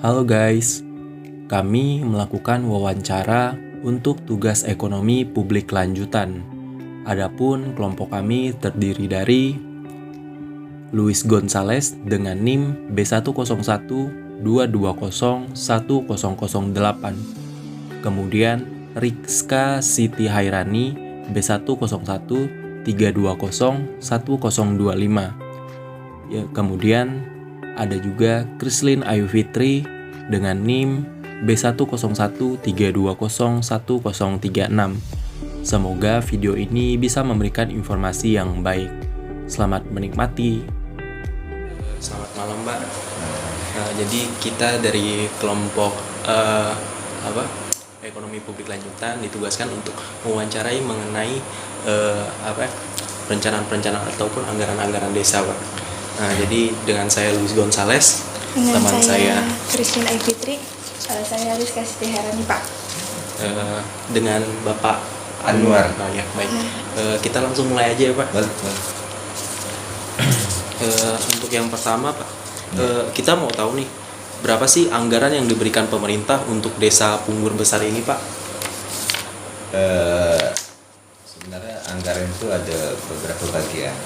Halo guys, kami melakukan wawancara untuk tugas ekonomi publik lanjutan. Adapun kelompok kami terdiri dari Luis Gonzales dengan NIM B101220108. Kemudian Rizka Siti Hairani B10132011025. Ya, kemudian ada juga Krislin Ayu Fitri dengan NIM B10132011036. Semoga video ini bisa memberikan informasi yang baik. Selamat menikmati. Selamat malam, Mbak. Jadi kita dari kelompok ekonomi publik lanjutan ditugaskan untuk mewawancarai mengenai perencanaan ataupun anggaran-anggaran desa, Pak. Jadi dengan saya Luis Gonzales, teman saya Krislin Ayu Fitri, saya Rizka Siti Hairani, Pak. Dengan Bapak Anwar. Ya, baik. Kita langsung mulai aja ya, Pak. Untuk yang pertama, Pak, kita mau tahu nih, berapa sih anggaran yang diberikan pemerintah untuk desa Punggur Besar ini, Pak? Sebenarnya anggaran itu ada beberapa bagian,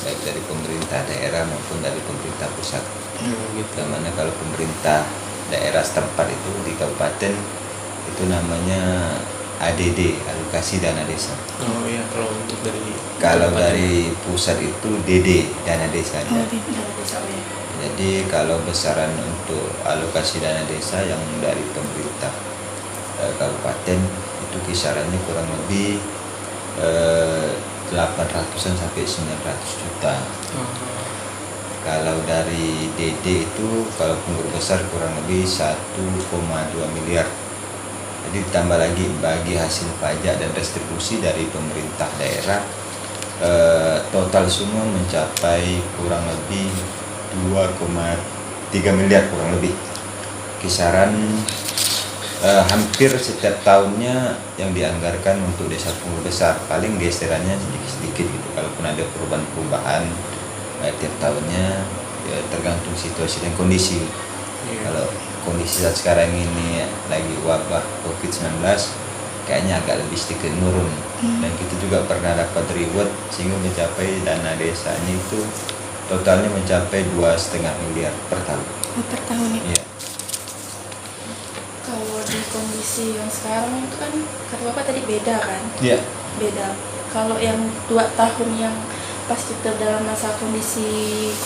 baik dari pemerintah daerah maupun dari pemerintah pusat. Gitu. Mana kalau pemerintah daerah setempat itu di kabupaten itu namanya ADD, alokasi dana desa. Oh iya, kalau untuk Kalau dari pusat itu DD, dana desa. Jadi kalau besaran untuk alokasi dana desa yang dari pemerintah kabupaten itu kisarannya kurang lebih 800-an sampai 900 juta. Kalau dari DD itu kalau Punggur Besar kurang lebih 1,2 miliar. Jadi ditambah lagi bagi hasil pajak dan restribusi dari pemerintah daerah, total semua mencapai kurang lebih 2,3 miliar kurang lebih. Kisaran hampir setiap tahunnya yang dianggarkan untuk desa Punggur Besar, paling geserannya sedikit-sedikit gitu. Kalaupun ada perubahan-perubahan tiap tahunnya, ya tergantung situasi dan kondisi. Kalau kondisi saat sekarang ini lagi wabah COVID-19, kayaknya agak lebih sedikit menurun. Dan kita juga pernah dapat reward sehingga mencapai dana desanya itu totalnya mencapai 2,5 miliar per tahun. Per tahun ya? Iya. Kalau di kondisi yang sekarang itu kan kata Bapak tadi beda kan? Iya. Beda. Kalau yang 2 tahun yang pas kita dalam masa kondisi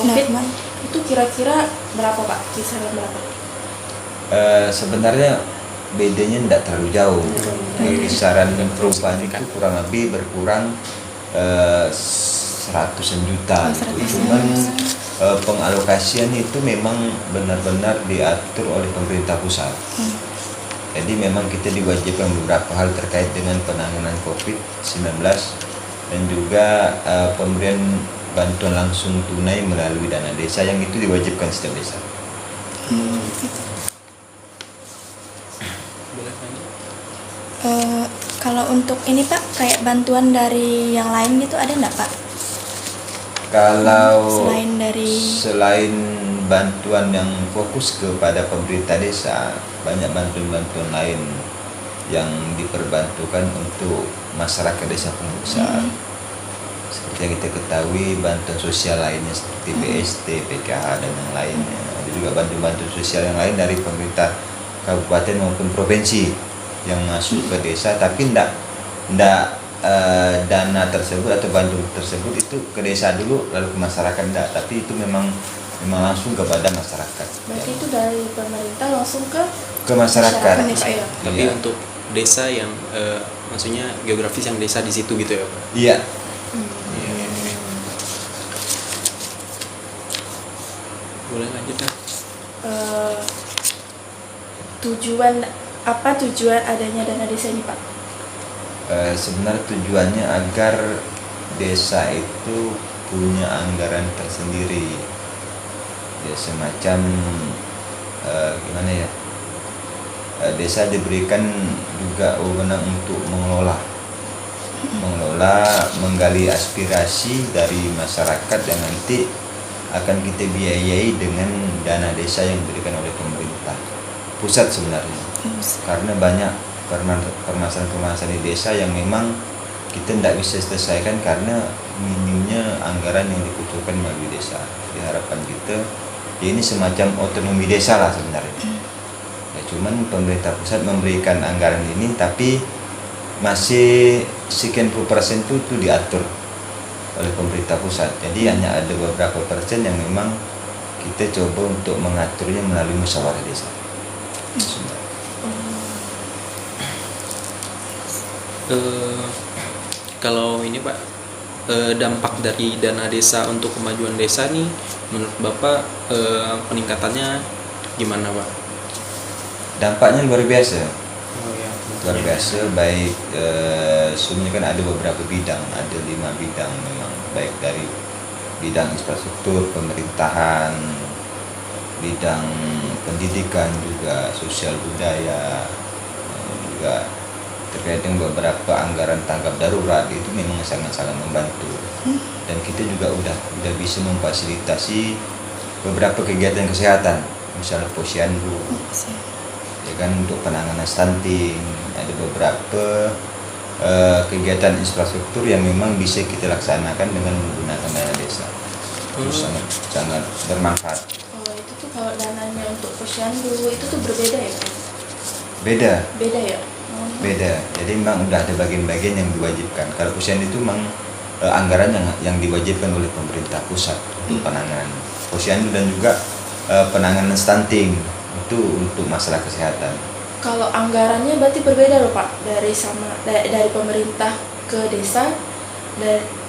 COVID, itu kira-kira berapa, Pak? Kisaran berapa? Sebenarnya bedanya tidak terlalu jauh. Kisaran perubahan itu kurang lebih berkurang 100-an juta. Cuman pengalokasian itu memang benar-benar diatur oleh pemerintah pusat. Jadi memang kita diwajibkan beberapa hal terkait dengan penanganan COVID-19 dan juga pemberian bantuan langsung tunai melalui dana desa yang itu diwajibkan setiap desa. Kalau untuk ini, Pak, kayak bantuan dari yang lain gitu ada nggak, Pak? Kalau selain bantuan yang fokus kepada pemerintah desa, banyak bantuan-bantuan lain yang diperbantukan untuk masyarakat desa Punggur Besar. Seperti yang kita ketahui, bantuan sosial lainnya seperti BST, PKH dan yang lainnya. Ada juga bantuan sosial yang lain dari pemerintah kabupaten maupun provinsi yang masuk ke desa, tapi tidak dana tersebut atau bantuan tersebut itu ke desa dulu lalu ke masyarakat, tidak, tapi itu memang langsung kepada masyarakat. Berarti itu dari pemerintah langsung ke masyarakat. Ya? Tapi untuk desa yang maksudnya geografis yang desa di situ gitu ya, Pak? Iya. Boleh lanjut kan? Tujuan adanya dana desa ini, Pak? Sebenarnya tujuannya agar desa itu punya anggaran tersendiri, ya semacam gimana ya, desa diberikan juga wewenang untuk mengelola, menggali aspirasi dari masyarakat yang nanti akan kita biayai dengan dana desa yang diberikan oleh pemerintah. pusat sebenarnya, karena banyak permasalahan-permasalahan di desa yang memang kita tidak bisa selesaikan karena minimnya anggaran yang dikucurkan melalui desa. Jadi harapan kita ya ini semacam otonomi desa lah sebenarnya. Ya, cuman pemerintah pusat memberikan anggaran ini tapi masih sekian puluh persen itu diatur oleh pemerintah pusat. Jadi hanya ada beberapa persen yang memang kita coba untuk mengaturnya melalui musyawarah desa. Kalau ini Pak, dampak dari dana desa untuk kemajuan desa nih, menurut Bapak peningkatannya gimana Pak? Dampaknya luar biasa. Oh ya, Luar biasa, baik sebenarnya kan ada beberapa bidang, ada 5 bidang memang, baik dari bidang infrastruktur, pemerintahan, bidang pendidikan juga, sosial budaya, juga terkait dengan beberapa anggaran tanggap darurat itu memang sangat-sangat membantu. Dan kita juga udah bisa memfasilitasi beberapa kegiatan kesehatan, misalnya posyandu, ya kan, untuk penanganan stunting. Ada beberapa kegiatan infrastruktur yang memang bisa kita laksanakan dengan menggunakan dana desa. Itu sangat bermanfaat. Itu tuh kalau dananya untuk posyandu itu tuh berbeda ya Pak? Beda Ya? beda, jadi memang udah ada bagian-bagian yang diwajibkan. Kalau posyandu itu memang anggaran yang diwajibkan oleh pemerintah pusat untuk penanganan posyandu dan juga penanganan stunting itu untuk masalah kesehatan. Kalau anggarannya berarti berbeda loh Pak, dari pemerintah ke desa,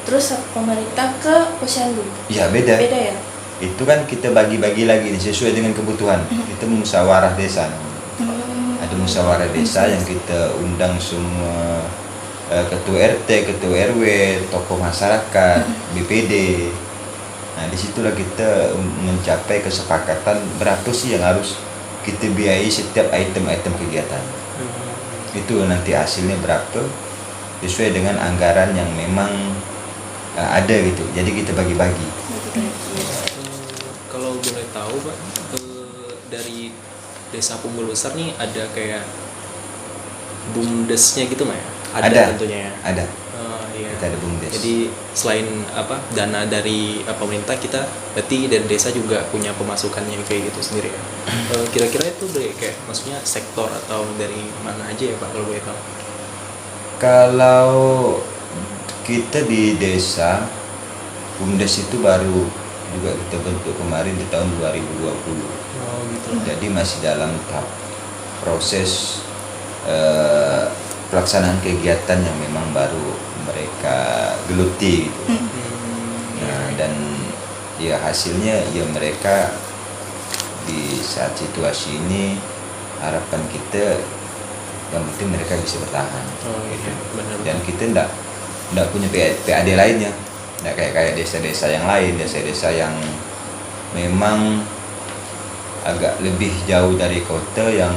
terus pemerintah ke posyandu. Ya beda Ya? Itu kan kita bagi-bagi lagi sesuai dengan kebutuhan. Itu musyawarah desa. Ada musyawarah desa yang kita undang semua ketua RT, ketua RW, tokoh masyarakat, BPD. Nah disitulah kita mencapai kesepakatan berapa sih yang harus kita biayai setiap item-item kegiatan. Itu nanti hasilnya berapa sesuai dengan anggaran yang memang ada gitu. Jadi kita bagi-bagi. Kalau boleh tahu Pak, dari Desa Punggul Besar nih ada kayak BUMDes-nya gitu nggak ya? Ada tentunya ya. Ada. Iya. Kita ada BUMDes. Jadi selain dana dari pemerintah, kita berarti dari desa juga punya pemasukannya kayak gitu sendiri ya. Kira-kira itu dari kayak maksudnya sektor atau dari mana aja ya Pak kalau boleh tahu? Kalau kita di desa, BUMDes itu baru juga kita bentuk kemarin di tahun 2020. Oh gitu. Jadi masih dalam tahap proses pelaksanaan kegiatan yang memang baru mereka geluti gitu. Nah, dan ya hasilnya ya mereka di saat situasi ini harapan kita yang penting mereka bisa bertahan. Oh gitu. Benar. Dan kita enggak punya PAD lainnya. Enggak kayak desa-desa yang lain, desa-desa yang memang agak lebih jauh dari kota, yang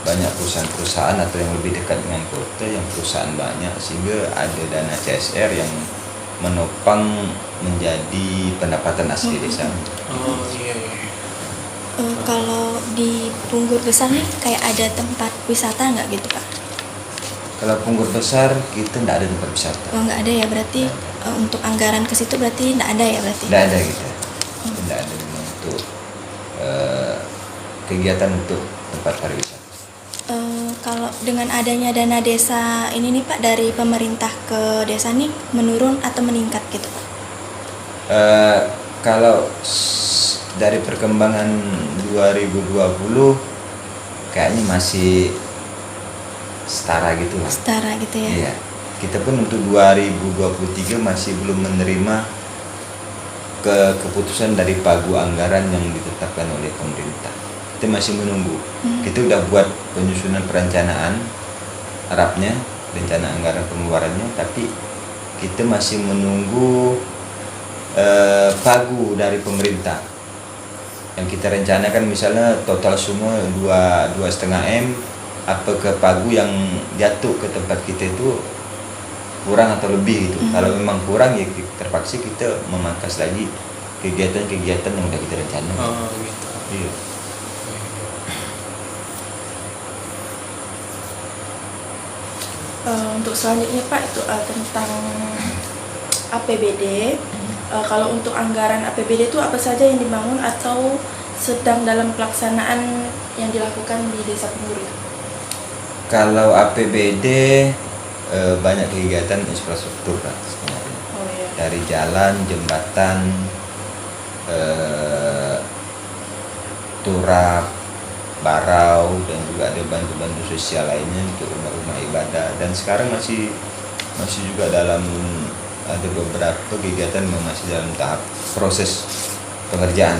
banyak perusahaan-perusahaan atau yang lebih dekat dengan kota, yang perusahaan banyak, sehingga ada dana CSR yang menopang menjadi pendapatan asli desa. Oh iya. Kalau di Punggul Besar nih kayak ada tempat wisata nggak gitu Pak? Kalau Punggul Besar kita tidak ada tempat wisata. Oh nggak ada ya, berarti untuk anggaran ke situ berarti nggak ada ya berarti? Tidak ada kita. Tidak ada untuk kegiatan untuk tempat pariwisata. Kalau dengan adanya dana desa ini nih Pak, dari pemerintah ke desa nih menurun atau meningkat gitu Pak? Kalau dari perkembangan 2020 kayaknya masih setara gitu lah. Setara gitu ya? Iya. Kita pun untuk 2023 masih belum menerima keputusan dari pagu anggaran yang ditetapkan oleh pemerintah. Kita masih menunggu. Kita udah buat penyusunan perencanaan Arabnya, rencana anggaran pengeluarannya, tapi kita masih menunggu pagu dari pemerintah. Yang kita rencanakan misalnya total semua 2,5 M, apakah pagu yang jatuh ke tempat kita itu kurang atau lebih gitu. Kalau memang kurang ya terpaksa kita memangkas lagi kegiatan-kegiatan yang udah kita rencanakan. Oh gitu. Iya. Untuk selanjutnya Pak itu tentang APBD. Kalau untuk anggaran APBD itu apa saja yang dibangun atau sedang dalam pelaksanaan yang dilakukan di Desa Punggur itu? Kalau APBD banyak kegiatan infrastruktur lah sebenarnya. Oh iya. Dari jalan, jembatan, turap, barau, dan juga ada bantu-bantu sosial lainnya untuk rumah-rumah ibadah. Dan sekarang masih juga dalam, ada beberapa kegiatan yang masih dalam tahap proses pengerjaan.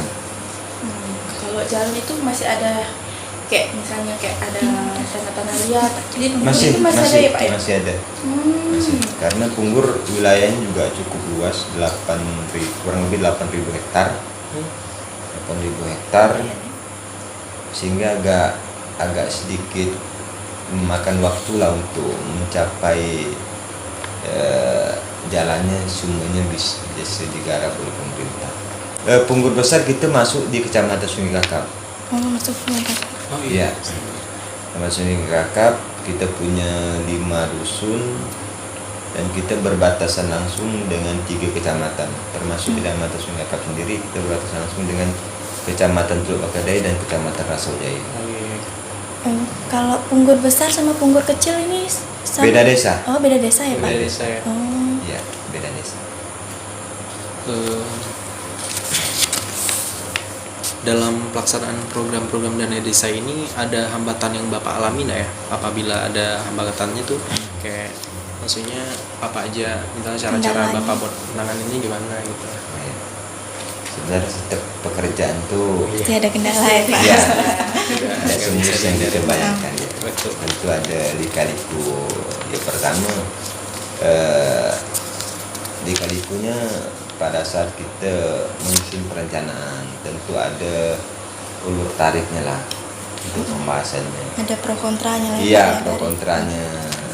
Kalau jalan itu masih ada kayak misalnya kayak ada tanah-tanah liat, jadi Masih itu masih ada ya Pak ya? masih ada. Masih. Karena Punggur wilayahnya juga cukup luas, kurang lebih 8.000 hektar. 8.000 hektar, sehingga agak sedikit memakan waktu lah untuk mencapai jalannya semuanya bisa digarap oleh pemerintah. Punggur besar kita masuk di Kecamatan Sungai Kakap. Oh, masuk Sungai Kakap. Oh Iya. Kecamatan Sungai Kakap kita punya 5 dusun dan kita berbatasan langsung dengan 3 kecamatan, termasuk Kecamatan Sungai Kakap sendiri kita berbatasan langsung dengan Kecamatan Teluk Bakadai dan Kecamatan Rasojaya. Oh iya. Kalau Punggur besar sama Punggur kecil ini sama? Beda desa. Oh, beda desa ya Pak? Beda desa ya. Oh. Iya, beda desa. Dalam pelaksanaan program-program dana desa ini ada hambatan yang Bapak alami nggak ya? Apabila ada hambatannya tuh kayak maksudnya apa aja, misalnya cara-cara Kendalanya. Bapak buat nanganinnya gimana gitu. Iya. Sebenarnya setiap pekerjaan tuh Pasti ada kendala ya Pak? ya Nggak ada semua yang kita bayangkan ya. Betul. Tentu ada lika-liku. Yang pertama lika-likunya pada saat kita menyusun perencanaan tentu ada ulur tariknya lah untuk pembahasannya. Ada pro kontranya lah ya, Iya, Pak, ya, pro dari- kontranya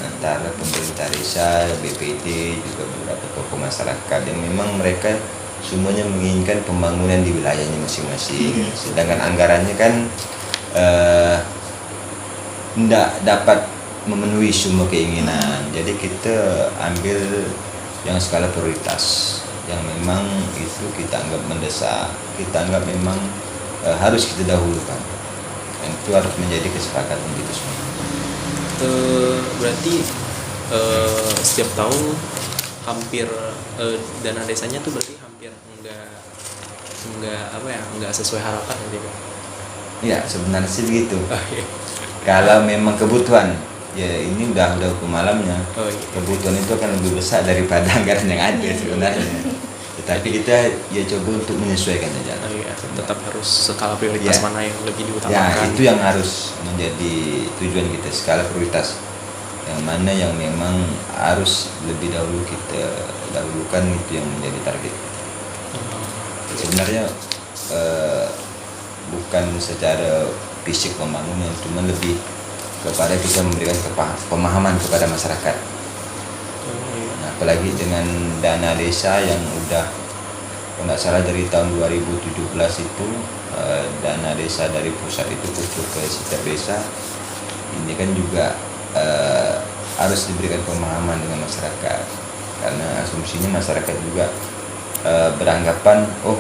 antara pemerintah desa, BPD, juga beberapa tokoh masyarakat yang memang mereka semuanya menginginkan pembangunan di wilayahnya masing-masing. Sedangkan anggarannya kan tidak dapat memenuhi semua keinginan. Jadi kita ambil yang skala prioritas, yang memang itu kita anggap mendesak, kita anggap memang harus kita dahulukan. Dan itu harus menjadi kesepakatan kita semua. Berarti setiap tahun hampir dana desanya tuh berarti hampir enggak sesuai harapan gitu Pak. Ya sebenarnya sih begitu. Oh iya. Kalau memang kebutuhan, ya ini udah hukum alamnya. Oh iya. Kebutuhan itu akan lebih besar daripada anggaran yang ada sebenarnya. Tetapi kita ya coba untuk menyesuaikan aja. Oh iya, tetap harus skala prioritas Ya. mana yang lebih Ya diutamakan. itu yang harus menjadi tujuan kita, skala prioritas. Yang mana yang memang harus lebih dahulu kita dahulukan, itu yang menjadi target. Sebenarnya bukan secara fisik pembangunan, cuma lebih kepada kita memberikan pemahaman kepada masyarakat. Oh iya. Nah, apalagi dengan dana desa yang udah kalau nggak salah dari tahun 2017 itu dana desa dari pusat itu khusus ke setiap desa ini kan juga harus diberikan pemahaman dengan masyarakat, karena asumsinya masyarakat juga beranggapan oh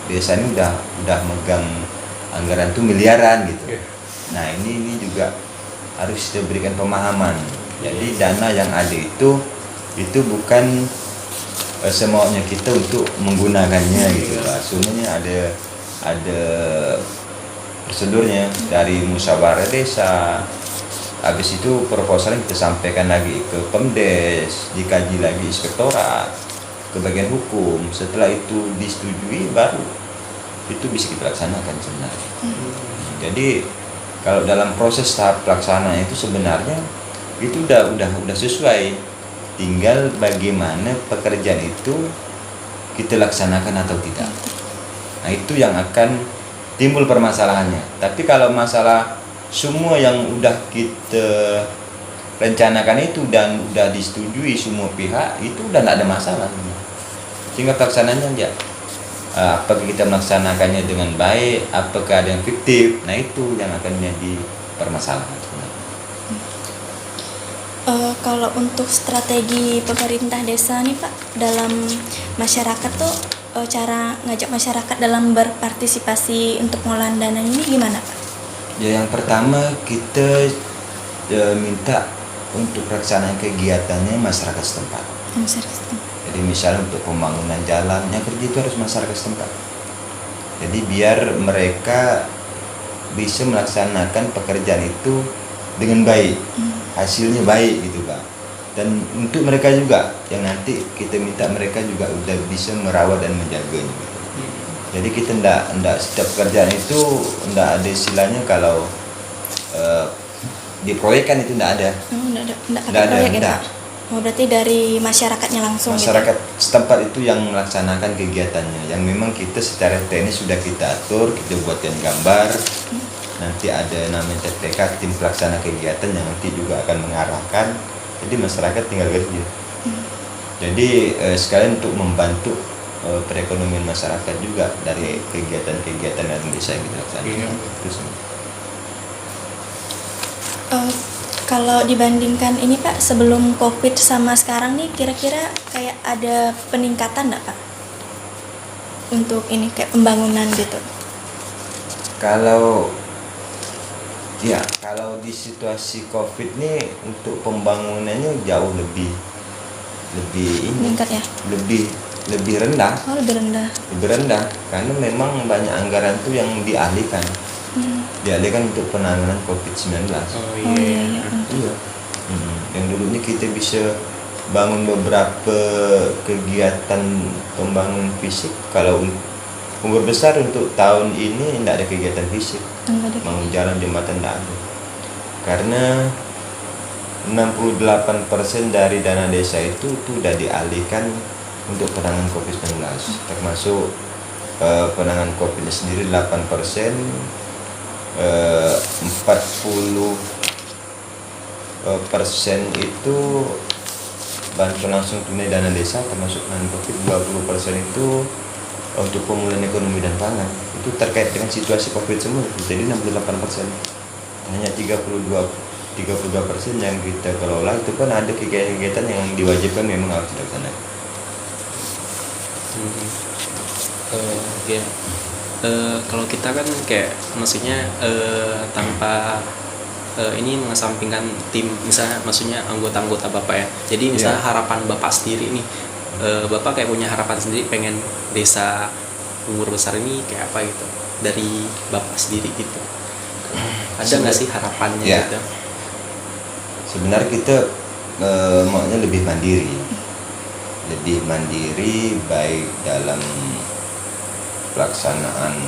desa ini udah megang anggaran tuh miliaran gitu. Iya. Nah ini juga harus kita berikan pemahaman. Jadi dana yang ada itu bukan semaunya kita untuk menggunakannya gitu lah. Semuanya ada prosedurnya dari musyawarah desa. Habis itu proposalnya kita sampaikan lagi ke Pemdes, dikaji lagi inspektorat, ke bagian hukum. Setelah itu disetujui baru itu bisa kita laksanakan sebenarnya. Jadi kalau dalam proses tahap pelaksanaan itu sebenarnya itu udah sesuai, tinggal bagaimana pekerjaan itu kita laksanakan atau tidak. Nah itu yang akan timbul permasalahannya. Tapi kalau masalah semua yang udah kita rencanakan itu dan udah disetujui semua pihak, itu udah tidak ada masalah. Sehingga pelaksanaannya aja. Apakah kita melaksanakannya dengan baik, apakah ada yang fiktif, nah itu yang akan menjadi permasalahan sebenarnya. Kalau untuk strategi pemerintah desa nih Pak dalam masyarakat tuh cara ngajak masyarakat dalam berpartisipasi untuk pengelolaan dananya ini gimana Pak? Ya, yang pertama kita minta untuk pelaksanaan kegiatannya masyarakat setempat. Masyarakat. Jadi misalnya untuk pembangunan jalan, yang kerja itu harus masyarakat setempat. Jadi biar mereka bisa melaksanakan pekerjaan itu dengan baik, hasilnya baik gitu Pak. Dan untuk mereka juga yang nanti kita minta mereka juga udah bisa merawat dan menjaganya gitu. Jadi kita ndak setiap pekerjaan itu ndak ada istilahnya kalau diproyekkan itu ndak ada. Nggak Nggak ada, proyek ya nggak. Pak? Oh berarti dari masyarakatnya langsung Masyarakat setempat itu yang melaksanakan kegiatannya, yang memang kita secara teknis sudah kita atur, kita buatkan gambar. Nanti ada namanya TPK, tim pelaksana kegiatan, yang nanti juga akan mengarahkan. Jadi masyarakat tinggal kerja. Jadi sekalian untuk membantu perekonomian masyarakat juga dari kegiatan-kegiatan yang bisa kita laksanakan. Terus, Kalau dibandingkan ini Pak sebelum COVID sama sekarang nih kira-kira kayak ada peningkatan nggak Pak untuk ini kayak pembangunan gitu? kalau di situasi COVID nih untuk pembangunannya jauh lebih ini, Meningkat ya? lebih rendah. Oh lebih rendah. Lebih rendah karena memang banyak anggaran tuh yang dialihkan untuk penanganan COVID-19. Oh Oh iya iya. Iya. Yang dulunya kita bisa bangun beberapa kegiatan pembangunan fisik, kalau umur besar untuk tahun ini tidak ada kegiatan fisik, Enggak ada. bangun jalan jembatan tidak ada, karena 68% dari dana desa itu sudah dialihkan untuk penanganan COVID-19, termasuk penanganan COVID sendiri 8%, 40% itu bantuan langsung tunai dana desa termasuk penanganan COVID, 20% itu untuk pemulihan ekonomi dan pangan. Itu terkait dengan situasi COVID semua, jadi 68%. Hanya 32% yang kita kelola itu kan ada kegiatan-kegiatan yang diwajibkan memang harus dilaksanakan. Ya. Kalau kita kan kayak maksudnya tanpa ini mengesampingkan tim, misalnya maksudnya anggota-anggota Bapak ya. Jadi misalnya harapan Bapak sendiri nih, Bapak kayak punya harapan sendiri pengen desa umur besar ini kayak apa gitu dari Bapak sendiri gitu. Ada nggak sih harapannya gitu? Sebenarnya kita maunya lebih mandiri baik dalam pelaksanaan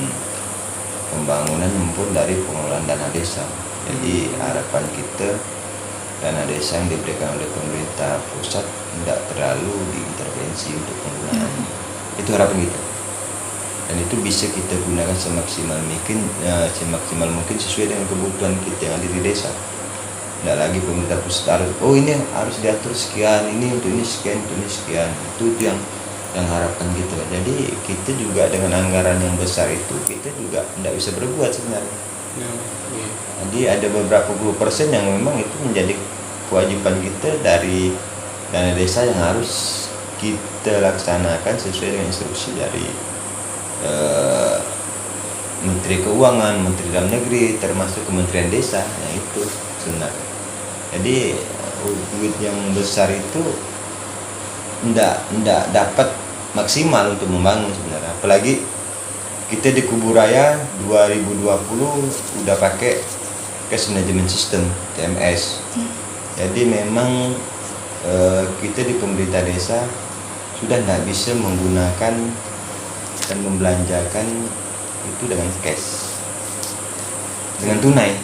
pembangunan maupun dari pengelolaan dana desa. Jadi harapan kita dana desa yang diberikan oleh pemerintah pusat tidak terlalu diintervensi untuk penggunaan. Itu harapan kita. Dan itu bisa kita gunakan semaksimal mungkin sesuai dengan kebutuhan kita yang ada di desa. Tidak lagi pemerintah pusat harus ini harus diatur sekian, ini untuk ini sekian, untuk ini sekian. Itu yang harapan kita. Jadi kita juga dengan anggaran yang besar itu kita juga tidak bisa berbuat sebenarnya. Jadi ada beberapa puluh persen yang memang itu menjadi kewajiban kita dari dana desa yang harus kita laksanakan sesuai dengan instruksi dari Menteri Keuangan, Menteri Dalam Negeri, termasuk Kementerian Desa, yang itu sebenarnya. Jadi duit yang besar itu tidak dapat maksimal untuk membangun sebenarnya. Apalagi kita di Kuburaya 2020 udah pakai cash management system TMS. Jadi memang kita di pemerintah desa sudah tidak bisa menggunakan dan membelanjakan itu dengan cash, dengan tunai.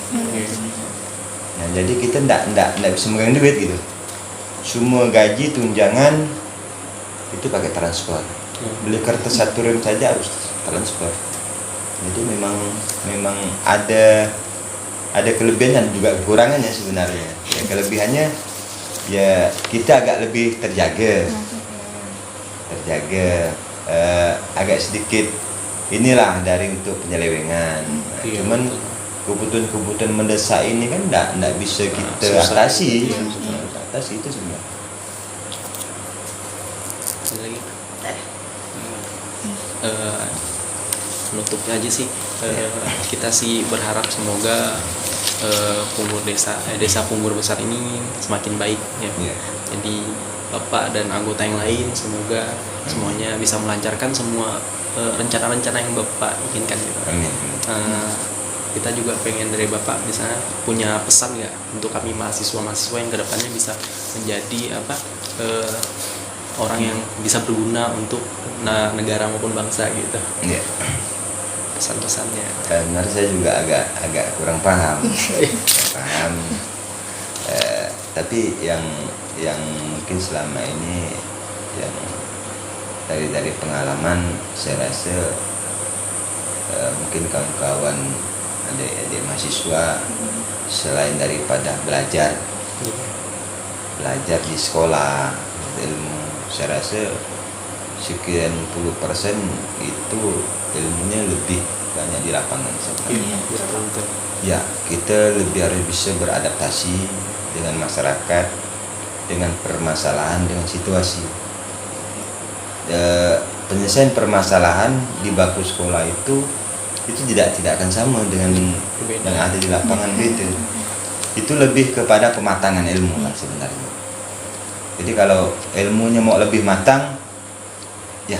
Nah, jadi kita tidak bisa megang duit gitu. Semua gaji tunjangan itu pakai transfer. Beli kertas 1 rem saja harus transfer. Jadi memang ada kelebihan dan juga kekurangannya sebenarnya. Ya, kelebihannya ya kita agak lebih terjaga, agak sedikit inilah dari untuk penyelewengan. Cuman kebutuhan mendesak ini kan tidak bisa kita atasi. beradaptasi itu semua. Ada lagi penutupnya aja sih, kita sih berharap semoga desa Pungur Besar ini semakin baik ya. Iya. Jadi Bapak dan anggota yang lain semoga semuanya bisa melancarkan semua rencana-rencana yang Bapak inginkan gitu. Amin. Kita juga pengen dari Bapak misalnya punya pesan nggak untuk kami mahasiswa-mahasiswa yang kedepannya bisa menjadi orang yang bisa berguna untuk negara maupun bangsa gitu. Iya. Pesan-pesannya. Karena saya juga agak kurang paham. Paham. Tapi yang mungkin selama ini yang dari pengalaman saya rasa mungkin kawan-kawan adik mahasiswa selain daripada belajar di sekolah ilmu, saya rasa sekian puluh persen itu ilmunya lebih banyak di lapangan sebenarnya. Betul. Ya, kita lebih harus bisa beradaptasi dengan masyarakat, dengan permasalahan, dengan situasi. Penyelesaian permasalahan di bangku sekolah itu tidak akan sama dengan yang ada di lapangan gitu. Itu lebih kepada pematangan ilmu lah sebenarnya. Jadi kalau ilmunya mau lebih matang, ya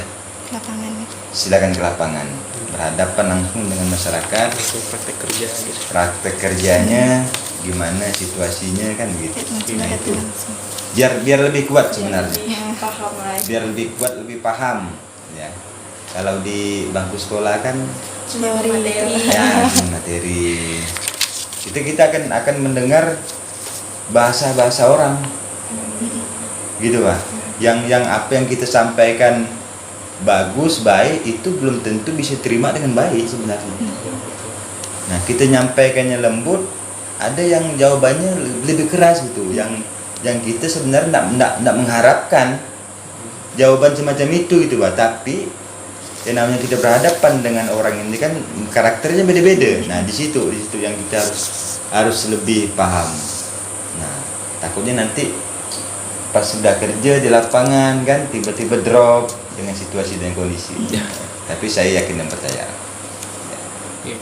Lapangan. silakan ke lapangan, berhadapan langsung dengan masyarakat, Untuk praktek kerja gitu. praktek kerjanya gimana situasinya kan gitu. Nah, Langsung itu langsung. biar lebih kuat sebenarnya. Lebih paham lah. Biar lebih kuat, lebih paham ya. Kalau di bangku sekolah kan Cuma Teori materi. gitu. ya materi. Kita akan mendengar bahasa orang. Gitu Pak. Yang apa yang kita sampaikan bagus, baik itu belum tentu bisa terima dengan baik sebenarnya. Nah, kita nyampaikannya lembut, ada yang jawabannya lebih keras gitu. Yang kita sebenarnya enggak mengharapkan jawaban semacam itu gitu Pak. Tapi yang namanya kita berhadapan dengan orang ini kan karakternya beda-beda. Nah, di situ yang kita harus lebih paham. Nah, takutnya nanti pas sudah kerja di lapangan kan tiba-tiba drop dengan situasi dan kondisi. Ya. Tapi saya yakin dan percaya. Iya.